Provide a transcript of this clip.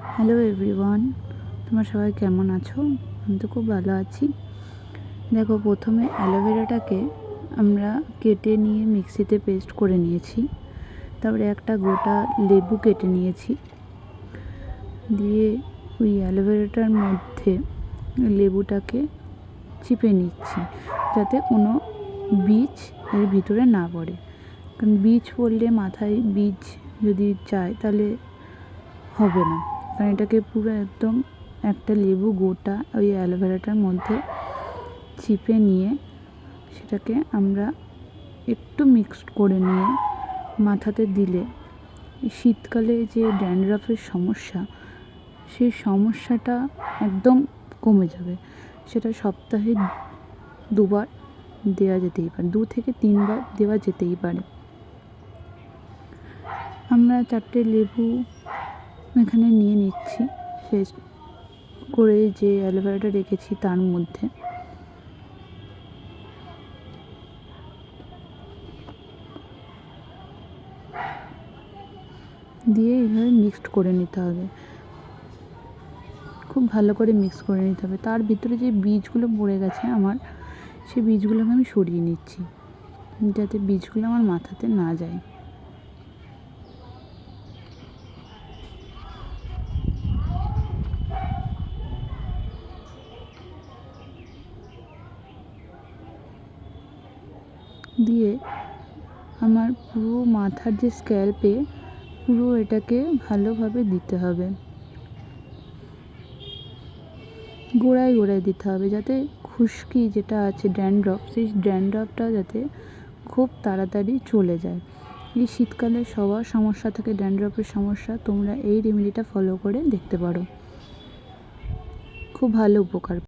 Hello everyone, তোমরা সবাই কেমন আছো? আমি তো খুব ভালো আছি। দেখো, প্রথমে অ্যালোভেরাটাকে আমরা কেটে নিয়ে মিক্সিতে পেস্ট করে নিয়েছি। তারপরে একটা গোটা লেবু কেটে নিয়েছি, দিয়ে ওই অ্যালোভেরাটার মধ্যে লেবুটাকে চিপে নিচ্ছি, যাতে কোনো বীজ এর ভিতরে না পড়ে। কারণ বীজ পড়লে, মাথায় বীজ যদি যায় তাহলে হবে না। কারণ এটাকে পুরো একদম একটা লেবু গোটা ওই অ্যালোভেরাটার মধ্যে চিপে নিয়ে সেটাকে আমরা একটু মিক্সড করে নিয়ে মাথাতে দিলে শীতকালে যে ড্যান্ড্রাফের সমস্যা, সেই সমস্যাটা একদম কমে যাবে। সেটা সপ্তাহে 2বার দেওয়া যেতেই পারে, 2 থেকে 3বার দেওয়া যেতেই পারে। আমরা 4টে লেবু এখানে নিয়ে নিচ্ছি, শেষ করে যে অ্যালোভেরাটা রেখেছি তার মধ্যে দিয়ে এইভাবে মিক্সড করে নিতে হবে, খুব ভালো করে মিক্স করে নিতে হবে। তার ভিতরে যে বীজগুলো পড়ে গেছে আমার, সেই বীজগুলোকে আমি সরিয়ে নিচ্ছি, যাতে বীজগুলো আমার মাথাতে না যায়। দিয়ে আমার পুরো মাথার যে স্ক্যাল্পে পুরো এটাকে ভালোভাবে দিতে হবে, গোড়ায় গোড়ায় দিতে হবে, যাতে খুশকি যেটা আছে ড্যান্ড্রফ, সেই ড্যান্ড্রফটা যাতে খুব তাড়াতাড়ি চলে যায়। এই শীতকালে সবার সমস্যা থাকে ড্যান্ড্রফের সমস্যা, তোমরা এই রেমেডিটা ফলো করে দেখতে পারো, খুব ভালো উপকার।